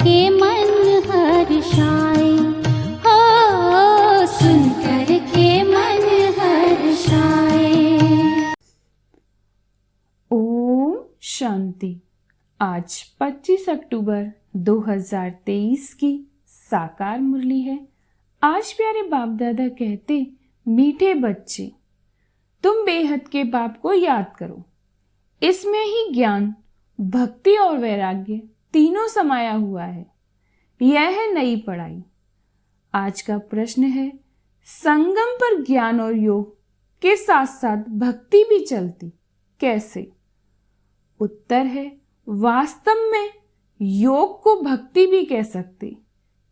के मन हर्षाए, हो सुनकर के मन हर्षाए। ओम शांति। आज 25 अक्टूबर 2023 की साकार मुरली है। आज प्यारे बाप दादा कहते, मीठे बच्चे तुम बेहद के बाप को याद करो। इसमें ही ज्ञान, भक्ति और वैराग्य तीनों समाया हुआ है। यह है नई पढ़ाई। आज का प्रश्न है, संगम पर ज्ञान और योग के साथ साथ भक्ति भी चलती, कैसे? उत्तर है, वास्तव में योग को भक्ति भी कह सकते,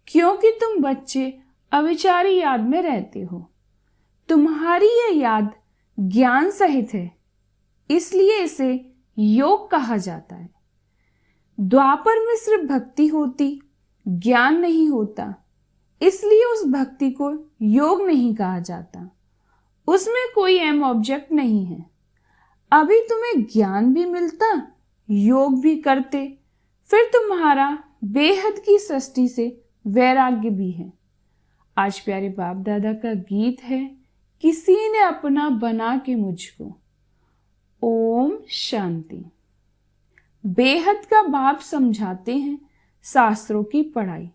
क्योंकि तुम बच्चे अविचारी याद में रहते हो। तुम्हारी यह याद ज्ञान सहित है, इसलिए इसे योग कहा जाता है। द्वापर में सिर्फ भक्ति होती, ज्ञान नहीं होता, इसलिए उस भक्ति को योग नहीं कहा जाता। उसमें कोई एम ऑब्जेक्ट नहीं है। अभी तुम्हें ज्ञान भी मिलता, योग भी करते, फिर तुम्हारा बेहद की सृष्टि से वैराग्य भी है। आज प्यारे बाप दादा का गीत है, किसी ने अपना बना के मुझको। ओम शांति। बेहद का बाप समझाते हैं शास्त्रों की पढ़ाई।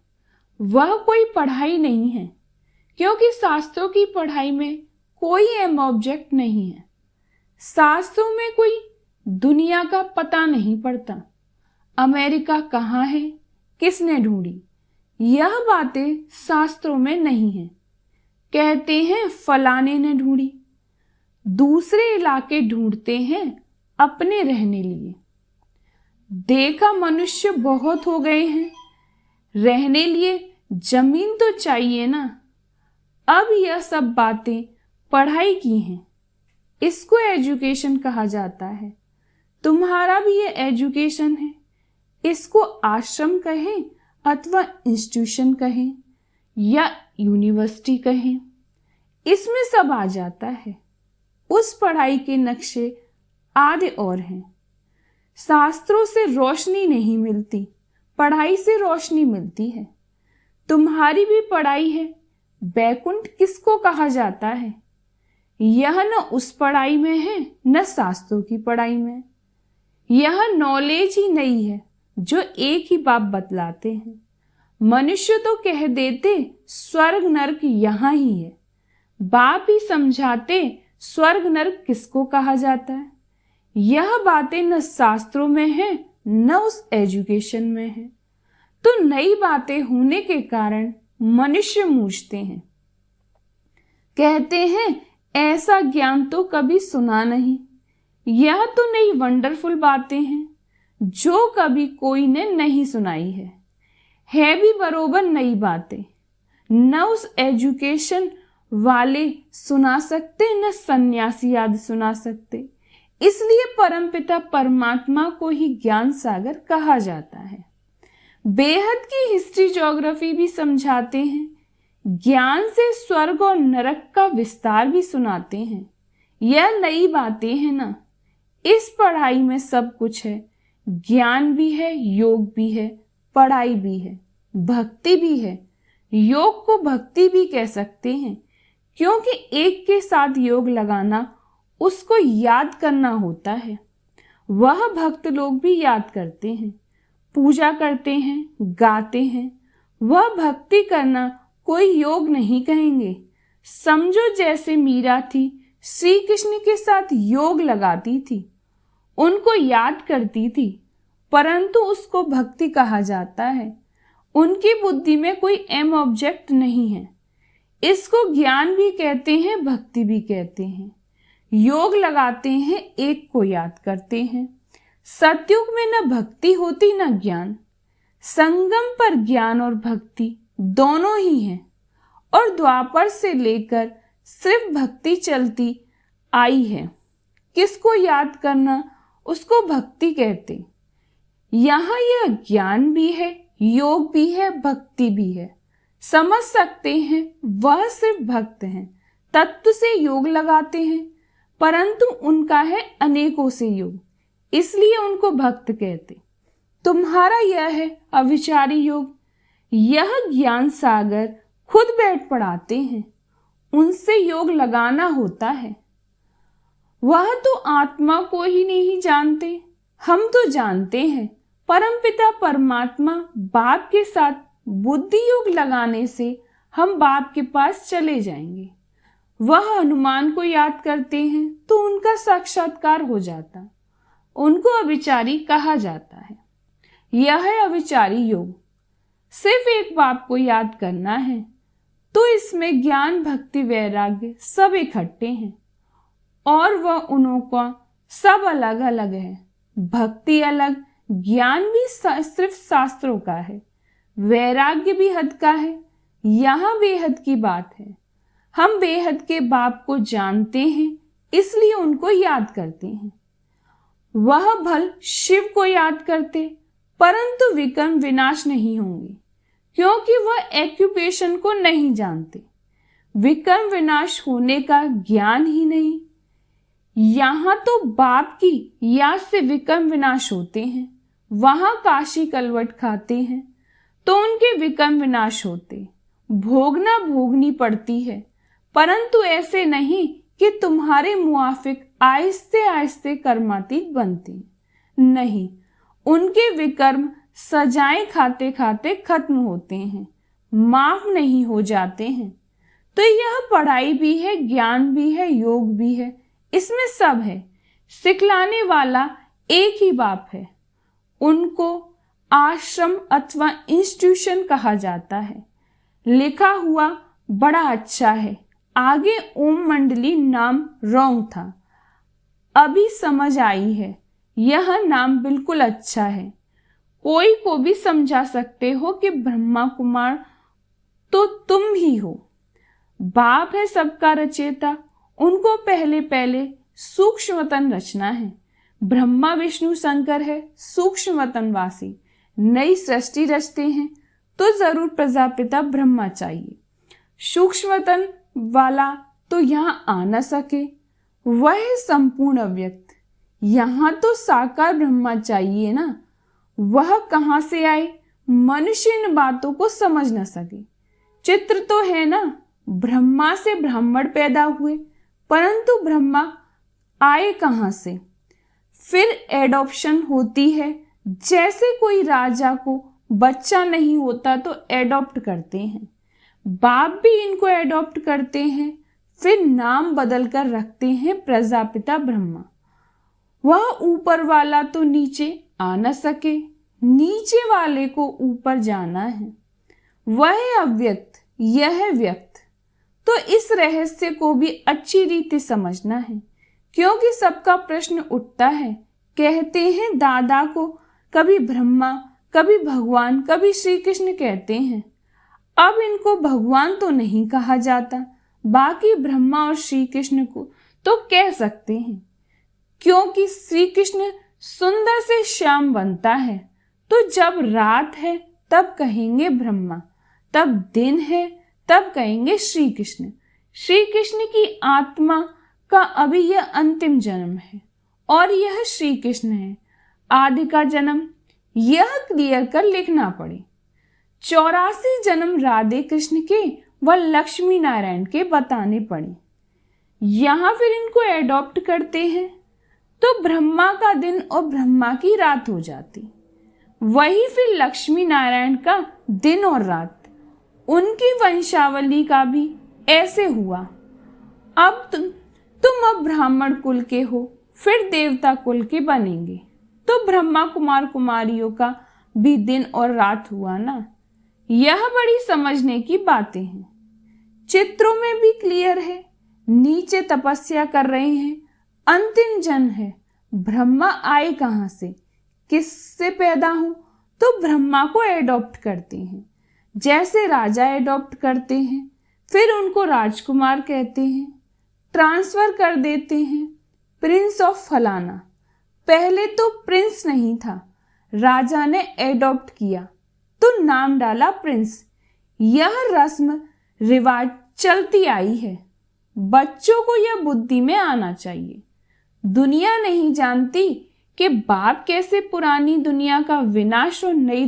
वह कोई पढ़ाई नहीं है, क्योंकि शास्त्रों की पढ़ाई में कोई एम ऑब्जेक्ट नहीं है। शास्त्रों में कोई दुनिया का पता नहीं पड़ता। अमेरिका कहाँ है, किसने ढूंढी, यह बातें शास्त्रों में नहीं है। कहते हैं फलाने ने ढूंढी। दूसरे इलाके ढूंढते हैं अपने रहने लिए। देखा मनुष्य बहुत हो गए हैं, रहने लिए जमीन तो चाहिए ना। अब यह सब बातें पढ़ाई की हैं, इसको एजुकेशन कहा जाता है। तुम्हारा भी ये एजुकेशन है। इसको आश्रम कहें अथवा इंस्टीट्यूशन कहें या यूनिवर्सिटी कहें, इसमें सब आ जाता है। उस पढ़ाई के नक्शे आधे और हैं। शास्त्रों से रोशनी नहीं मिलती, पढ़ाई से रोशनी मिलती है। तुम्हारी भी पढ़ाई है। बैकुंठ किसको कहा जाता है? यह न उस पढ़ाई में है, न शास्त्रों की पढ़ाई में। यह नॉलेज ही नहीं है जो एक ही बाप बतलाते हैं। मनुष्य तो कह देते स्वर्ग नरक यहां ही है। बाप ही समझाते स्वर्ग नरक किसको कहा जाता है। यह बातें न शास्त्रों में है, न उस एजुकेशन में है। तो नई बातें होने के कारण मनुष्य मूझते हैं। कहते हैं ऐसा ज्ञान तो कभी सुना नहीं। यह तो नई वंडरफुल बातें हैं जो कभी कोई ने नहीं सुनाई है भी बरोबर नई बातें। न उस एजुकेशन वाले सुना सकते, न सन्यासी याद सुना सकते। इसलिए परमपिता परमात्मा को ही ज्ञान सागर कहा जाता है। बेहद की हिस्ट्री ज्योग्राफी भी समझाते हैं। ज्ञान से स्वर्ग और नरक का विस्तार भी सुनाते हैं। यह नई बातें हैं ना। इस पढ़ाई में सब कुछ है। ज्ञान भी है, योग भी है, पढ़ाई भी है, भक्ति भी है। योग को भक्ति भी कह सकते हैं, क्योंकि एक के साथ योग लगाना उसको याद करना होता है। वह भक्त लोग भी याद करते हैं, पूजा करते हैं, गाते हैं। वह भक्ति करना कोई योग नहीं कहेंगे। समझो जैसे मीरा थी, श्री कृष्ण के साथ योग लगाती थी, उनको याद करती थी, परंतु उसको भक्ति कहा जाता है। उनकी बुद्धि में कोई एम ऑब्जेक्ट नहीं है। इसको ज्ञान भी कहते हैं, भक्ति भी कहते हैं। योग लगाते हैं, एक को याद करते हैं। सतयुग में न भक्ति होती न ज्ञान। संगम पर ज्ञान और भक्ति दोनों ही हैं, और द्वापर से लेकर सिर्फ भक्ति चलती आई है। किसको याद करना, उसको भक्ति कहते। यहाँ यह ज्ञान भी है, योग भी है, भक्ति भी है। समझ सकते हैं वह सिर्फ भक्त हैं, तत्व से योग लगाते हैं, परंतु उनका है अनेकों से योग, इसलिए उनको भक्त कहते। तुम्हारा यह है अविचारी योग। यह ज्ञान सागर खुद बैठ पढ़ाते हैं, उनसे योग लगाना होता है। वह तो आत्मा को ही नहीं जानते, हम तो जानते हैं। परमपिता परमात्मा बाप के साथ बुद्धि योग लगाने से हम बाप के पास चले जाएंगे। वह हनुमान को याद करते हैं तो उनका साक्षात्कार हो जाता, उनको अविचारी कहा जाता है। यह है अविचारी योग। सिर्फ एक बाप को याद करना है, तो इसमें ज्ञान भक्ति वैराग्य सब इकट्ठे हैं, और वह उनका सब अलग अलग है। भक्ति अलग, ज्ञान भी सिर्फ शास्त्रों का है, वैराग्य भी हद का है। यहाँ बेहद की बात है। हम बेहद के बाप को जानते हैं, इसलिए उनको याद करते हैं। वह भल शिव को याद करते, परंतु विकर्म विनाश नहीं होंगे, क्योंकि वह एक्यूपेशन को नहीं जानते। विकर्म विनाश होने का ज्ञान ही नहीं। यहाँ तो बाप की याद से विकर्म विनाश होते हैं, वहां काशी कलवट खाते हैं तो उनके विकर्म विनाश होते। भोगना भोगनी पड़ती है, परंतु ऐसे नहीं कि तुम्हारे मुआफिक आहिस्ते आहिस्ते कर्मातीत बनते। नहीं, उनके विकर्म सजाएं खाते खाते खत्म होते हैं, माफ नहीं हो जाते हैं। तो यह पढ़ाई भी है, ज्ञान भी है, योग भी है, इसमें सब है। सिखलाने वाला एक ही बाप है। उनको आश्रम अथवा इंस्टीट्यूशन कहा जाता है। लिखा हुआ बड़ा अच्छा है, आगे ओम मंडली नाम रॉन्ग था, अभी समझ आई है। यह नाम बिल्कुल अच्छा है। कोई को भी समझा सकते हो कि ब्रह्मा कुमार तो तुम ही हो। बाप है सबका रचेता, उनको पहले पहले सूक्ष्म वतन रचना है। ब्रह्मा विष्णु शंकर है सूक्ष्म वतनवासी, नई सृष्टि रचते हैं तो जरूर प्रजापिता ब्रह्मा चाहिए। सूक्ष्म वतन वाला तो यहाँ आ न सके, वह है संपूर्ण अव्यक्त। यहाँ तो साकार ब्रह्मा चाहिए ना, वह कहाँ से आए? मनुष्य इन बातों को समझ न सके। चित्र तो है ना, ब्रह्मा से ब्राह्मण पैदा हुए, परंतु ब्रह्मा आए कहाँ से? फिर एडॉप्शन होती है। जैसे कोई राजा को बच्चा नहीं होता तो एडॉप्ट करते हैं, बाप भी इनको एडॉप्ट करते हैं, फिर नाम बदल कर रखते हैं प्रजापिता ब्रह्मा। वह ऊपर वाला तो नीचे आ न सके, नीचे वाले को ऊपर जाना है। वह है अव्यक्त, यह है व्यक्त। तो इस रहस्य को भी अच्छी रीति समझना है, क्योंकि सबका प्रश्न उठता है। कहते हैं दादा को कभी ब्रह्मा, कभी भगवान, कभी श्री कृष्ण कहते हैं। अब इनको भगवान तो नहीं कहा जाता, बाकी ब्रह्मा और श्री कृष्ण को तो कह सकते हैं, क्योंकि श्री कृष्ण सुंदर से श्याम बनता है। तो जब रात है तब कहेंगे ब्रह्मा, तब दिन है तब कहेंगे श्री कृष्ण। श्री कृष्ण की आत्मा का अभी यह अंतिम जन्म है और यह श्री कृष्ण है आदि का जन्म। यह क्लियर कर लिखना पड़े। 84 जन्म राधे कृष्ण के व लक्ष्मी नारायण के बताने पड़े। यहाँ फिर इनको एडॉप्ट करते हैं तो ब्रह्मा का दिन और ब्रह्मा की रात हो जाती, वही फिर लक्ष्मी नारायण का दिन और रात। उनकी वंशावली का भी ऐसे हुआ। अब तुम अब ब्राह्मण कुल के हो, फिर देवता कुल के बनेंगे, तो ब्रह्मा कुमार कुमारियों का भी दिन और रात हुआ ना। यह बड़ी समझने की बातें हैं। चित्रों में भी क्लियर है। नीचे तपस्या कर रहे हैं, अंतिम जन्म है। ब्रह्मा आए कहाँ से, किससे पैदा हो? तो ब्रह्मा को एडॉप्ट करते हैं, जैसे राजा एडॉप्ट करते हैं, फिर उनको राजकुमार कहते हैं, ट्रांसफर कर देते हैं प्रिंस ऑफ फलाना। पहले तो प्रिंस नहीं था, राजा ने एडॉप्ट किया तो नाम डाला प्रिंस। यह रस्म रिवाज चलती आई है। बच्चों को यह बुद्धि में आना चाहिए। दुनिया नहीं जानती कि बाप कैसे पुरानी दुनिया का विनाश और नई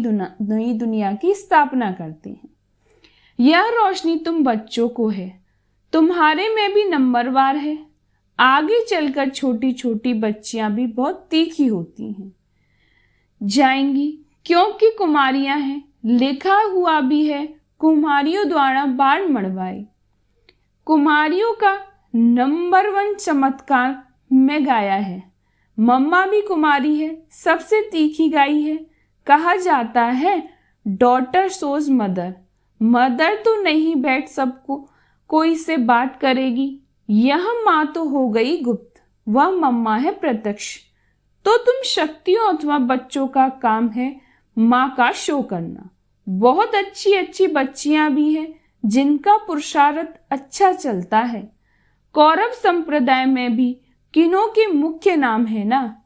दुनिया की स्थापना करते हैं। यह रोशनी तुम बच्चों को है, तुम्हारे में भी नंबरवार है। आगे चलकर छोटी छोटी बच्चियां भी बहुत तीखी होती हैं जाएंगी, क्योंकि कुमारियां हैं। लिखा हुआ भी है, कुमारियों द्वारा बाण मड़वाए। कुमारियों का नंबर 1 चमत्कार में गाया है। मम्मा भी कुमारी है, सबसे तीखी गाई है। कहा जाता है डॉटर सोज मदर। मदर तो नहीं बैठ सबको कोई से बात करेगी। यह माँ तो हो गई गुप्त, वह मम्मा है प्रत्यक्ष। तो तुम शक्तियों अथवा बच्चों का काम है माँ का शो करना। बहुत अच्छी अच्छी बच्चियां भी हैं जिनका पुरुषार्थ अच्छा चलता है। कौरव संप्रदाय में भी किन्हों के मुख्य नाम है ना,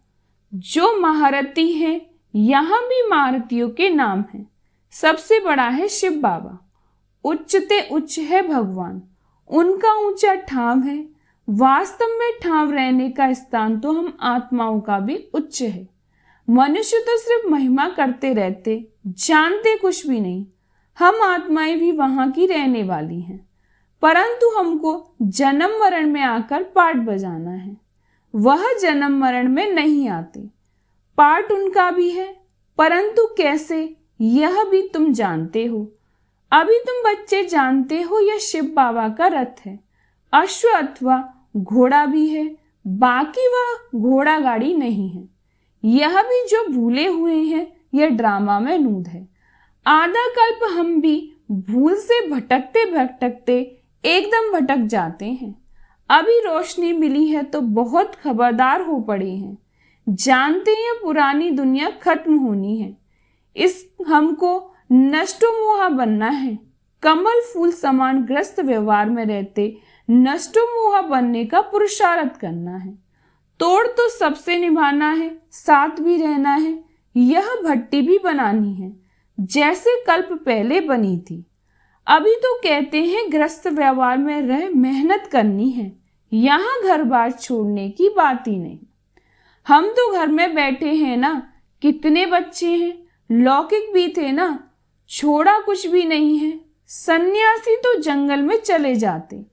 जो महारथी हैं। यहाँ भी महारथियों के नाम हैं। सबसे बड़ा है शिव बाबा, उच्चते उच्च है भगवान, उनका ऊंचा ठाव है। वास्तव में ठाव रहने का स्थान तो हम आत्माओं का भी उच्च है। मनुष्य तो सिर्फ महिमा करते रहते, जानते कुछ भी नहीं। हम आत्माएं भी वहां की रहने वाली हैं, परंतु हमको जन्म मरण में आकर पाठ बजाना है। वह जन्म मरण में नहीं आते। पाठ उनका भी है, परंतु कैसे यह भी तुम जानते हो। अभी तुम बच्चे जानते हो यह शिव बाबा का रथ है, अश्व अथवा घोड़ा भी है, बाकी वह घोड़ा गाड़ी नहीं है। यह भी जो भूले हुए हैं यह ड्रामा में नूद है। आधा कल्प हम भी भूल से भटकते भटकते एकदम भटक जाते हैं। अभी रोशनी मिली है तो बहुत खबरदार हो पड़े हैं। जानते हैं पुरानी दुनिया खत्म होनी है, इस हमको नष्टो मोहा बनना है। कमल फूल समान ग्रस्त व्यवहार में रहते नष्टो मोहा बनने का पुरुषार्थ करना है। तोड़ तो सबसे निभाना है, साथ भी रहना है। यह भट्टी भी बनानी है जैसे कल्प पहले बनी थी। अभी तो कहते हैं ग्रस्त व्यवहार में रह मेहनत करनी है, यहाँ घर बार छोड़ने की बात ही नहीं। हम तो घर में बैठे हैं ना, कितने बच्चे हैं, लौकिक भी थे ना, छोड़ा कुछ भी नहीं है। सन्यासी तो जंगल में चले जाते,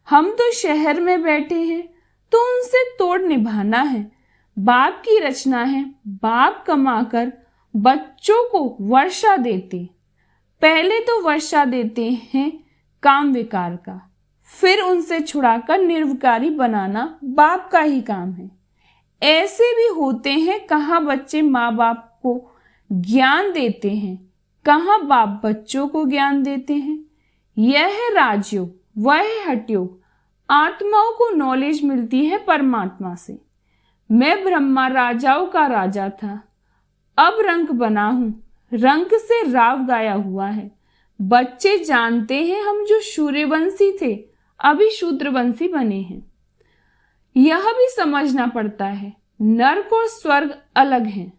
हम तो शहर में बैठे हैं, तो उनसे तोड़ निभाना है। बाप की रचना है, बाप कमाकर बच्चों को वर्षा देते। पहले तो वर्षा देते हैं काम विकार का, फिर उनसे छुड़ाकर निर्विकारी बनाना बाप का ही काम है। ऐसे भी होते हैं, कहाँ बच्चे माँ बाप को ज्ञान देते हैं, कहाँ बाप बच्चों को ज्ञान देते हैं। यह है राजयोग, वह है हठयोग। आत्माओं को नॉलेज मिलती है परमात्मा से। मैं ब्रह्मा राजाओं का राजा था, अब रंक बना हूं, रंक से राव गाया हुआ है। बच्चे जानते हैं हम जो सूर्यवंशी थे अभी शूद्रवंशी बने हैं। यह भी समझना पड़ता है नरक और स्वर्ग अलग हैं।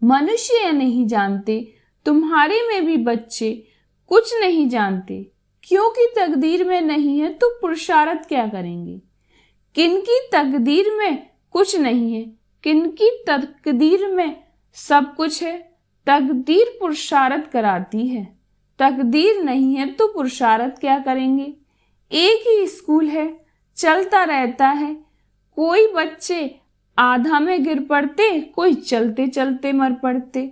मनुष्य यह नहीं जानते, तुम्हारे में भी बच्चे कुछ नहीं जानते, क्योंकि तकदीर में नहीं है तो पुरुषार्थ क्या करेंगे। किनकी तकदीर में कुछ नहीं है, किनकी तकदीर में सब कुछ है। तकदीर पुरुषार्थ कराती है, तकदीर नहीं है तो पुरुषार्थ क्या करेंगे। एक ही स्कूल है, चलता रहता है। कोई बच्चे आधा में गिर पड़ते, कोई चलते चलते मर पड़ते।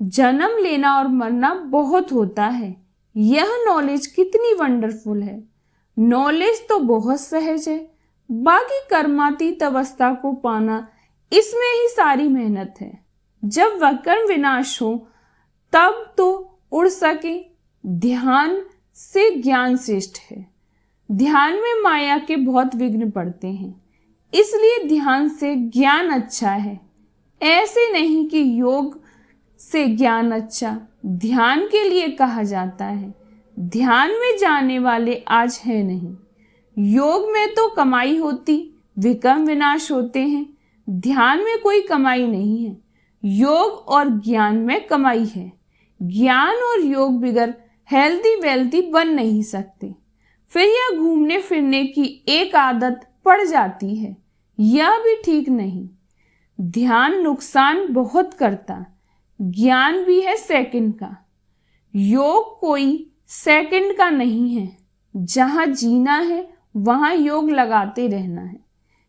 जन्म लेना और मरना बहुत होता है। यह नॉलेज कितनी वंडरफुल है। नॉलेज तो बहुत सहज है, बाकी कर्मातीत अवस्था को पाना इसमें ही सारी मेहनत है। जब वह कर्म विनाश हो तब तो उड़ सके। ध्यान से ज्ञान श्रेष्ठ है। ध्यान में माया के बहुत विघ्न पड़ते हैं, इसलिए ध्यान से ज्ञान अच्छा है। ऐसे नहीं कि योग से ज्ञान अच्छा, ध्यान के लिए कहा जाता है। ध्यान में जाने वाले आज है नहीं। योग में तो कमाई होती, विकर्म विनाश होते हैं। ध्यान में कोई कमाई नहीं है, योग और ज्ञान में कमाई है। ज्ञान और योग बिगर हेल्दी वेल्दी बन नहीं सकते। फिर यह घूमने फिरने की एक आदत पड़ जाती है, यह भी ठीक नहीं। ध्यान नुकसान बहुत करता, ज्ञान भी है सेकंड का। योग कोई सेकंड का नहीं है, जहां जीना है वहां योग लगाते रहना है।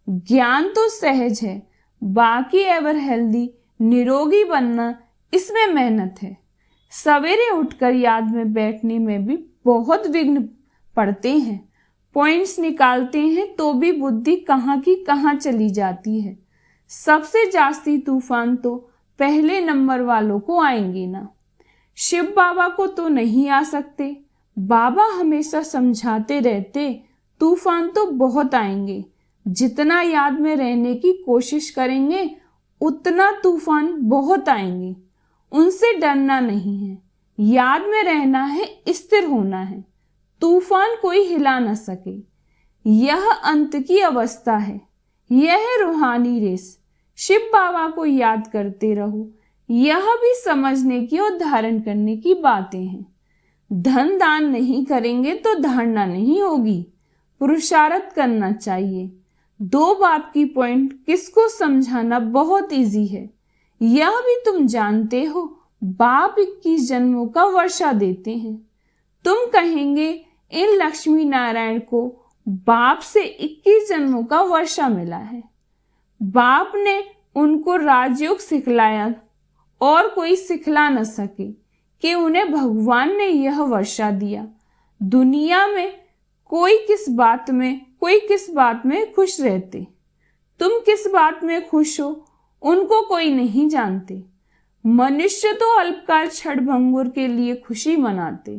ज्ञान तो सहज है, बाकी एवर हेल्दी निरोगी बनना इसमें मेहनत है। सवेरे उठकर याद में बैठने में भी बहुत विघ्न पड़ते हैं। पॉइंट्स निकालते हैं तो भी बुद्धि कहाँ की कहाँ चली जाती है। सबसे जास्ती तूफान तो पहले नंबर वालों को आएंगे ना। शिव बाबा को तो नहीं आ सकते। बाबा हमेशा समझाते रहते, तूफान तो बहुत आएंगे, जितना याद में रहने की कोशिश करेंगे उतना तूफान बहुत आएंगे। उनसे डरना नहीं है, याद में रहना है, स्थिर होना है। तूफान कोई हिला न सके। यह अंत की अवस्था है, यह है रूहानी रेस। शिव बाबा को याद करते रहो। यह भी समझने की और धारण करने की बातें हैं। धन दान नहीं करेंगे तो धारणा नहीं होगी। पुरुषार्थ करना चाहिए। 2 बाप की पॉइंट किसको समझाना बहुत इजी है, यह भी तुम जानते हो। बाप 21 जन्मों का वर्षा देते हैं। तुम कहेंगे इन लक्ष्मी नारायण को बाप से 21 जन्मों का वर्षा मिला है। बाप ने उनको राजयोग सिखलाया और कोई सिखला न सके कि उन्हें भगवान ने यह वर्षा दिया। दुनिया में कोई किस बात में खुश रहते। तुम किस बात में खुश हो उनको कोई नहीं जानते। मनुष्य तो अल्पकाल क्षणभंगुर के लिए खुशी मनाते।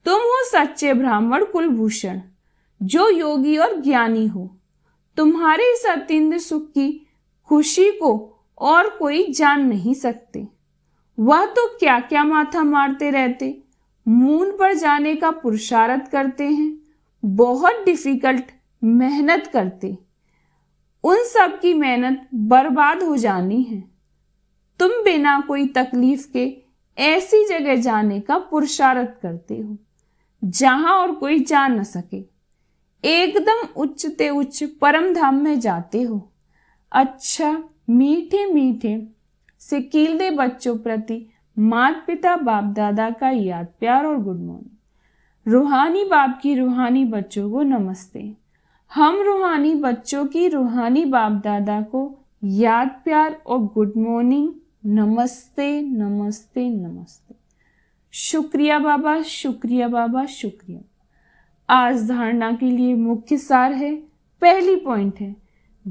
तुम हो सच्चे ब्राह्मण कुलभूषण, जो योगी और ज्ञानी हो। तुम्हारे इस अतीन्द्र सुख की खुशी को और कोई जान नहीं सकते। वह तो क्या क्या माथा मारते रहते, मून पर जाने का पुरुषार्थ करते हैं, बहुत डिफिकल्ट मेहनत करते। उन सब की मेहनत बर्बाद हो जानी है। तुम बिना कोई तकलीफ के ऐसी जगह जाने का पुरुषार्थ करते हो जहां और कोई जा न सके। एकदम उच्चते उच्च परम धाम में जाते हो। अच्छा, मीठे मीठे सिकीलदे बच्चों प्रति माता पिता बाप दादा का याद प्यार और गुड मॉर्निंग। रूहानी बाप की रूहानी बच्चों को नमस्ते। हम रूहानी बच्चों की रूहानी बाप दादा को याद प्यार और गुड मॉर्निंग, नमस्ते नमस्ते नमस्ते। शुक्रिया बाबा, शुक्रिया बाबा, शुक्रिया। आज धारणा के लिए मुख्य सार है। पहली पॉइंट है,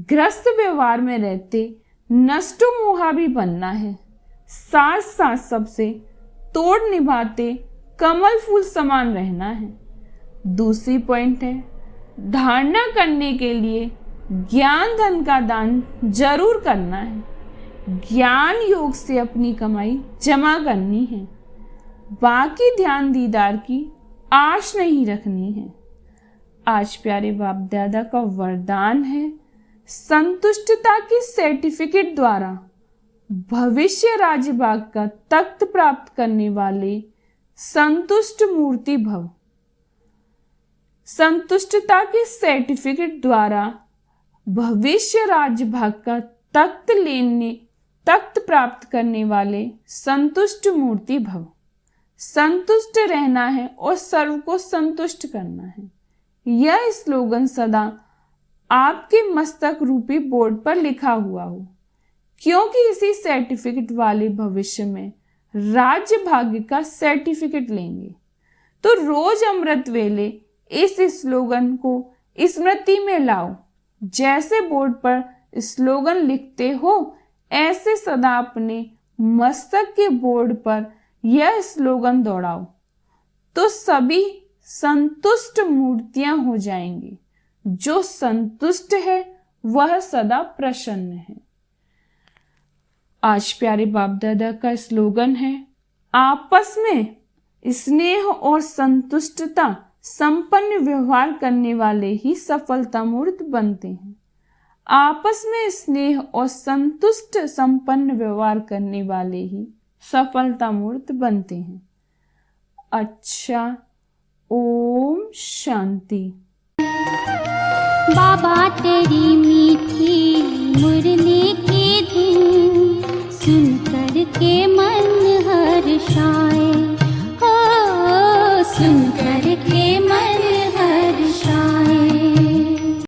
ग्रस्त व्यवहार में रहते नष्ट मोहाबी बनना है। साथ साथ सबसे तोड़ निभाते कमल फूल समान रहना है। दूसरी पॉइंट है, धारणा करने के लिए ज्ञान धन का दान जरूर करना है। ज्ञान योग से अपनी कमाई जमा करनी है। बाकी ध्यान दीदार की आश नहीं रखनी है। आज प्यारे बाप दादा का वरदान है, संतुष्टता की सर्टिफिकेट द्वारा भविष्य राजभाग का तख्त प्राप्त करने वाले संतुष्ट मूर्ति भव। संतुष्टता के सर्टिफिकेट द्वारा भविष्य राजभाग का तख्त प्राप्त करने वाले संतुष्ट मूर्ति भव। संतुष्ट रहना है और सर्व को संतुष्ट करना है। यह स्लोगन सदा आपके मस्तक रूपी बोर्ड पर लिखा हुआ हो, क्योंकि इसी सर्टिफिकेट वाले भविष्य में राज्य भाग्य का सर्टिफिकेट लेंगे। तो रोज अमृत वेले इस स्लोगन को स्मृति में लाओ। जैसे बोर्ड पर स्लोगन लिखते हो, ऐसे सदा अपने मस्तक के बोर्ड पर यह स्लोगन दौड़ाओ, तो सभी संतुष्ट मूर्तियां हो जाएंगी। जो संतुष्ट है वह सदा प्रसन्न है। आज प्यारे बाप दादा का स्लोगन है, आपस में स्नेह और संतुष्टता संपन्न व्यवहार करने वाले ही सफलता मूर्त बनते हैं। आपस में स्नेह और संतुष्ट संपन्न व्यवहार करने वाले ही सफलता मूर्त बनते हैं। अच्छा, ओम शांति। बाबा तेरी मीठी मुरली की धुन करके मन हर्षाए।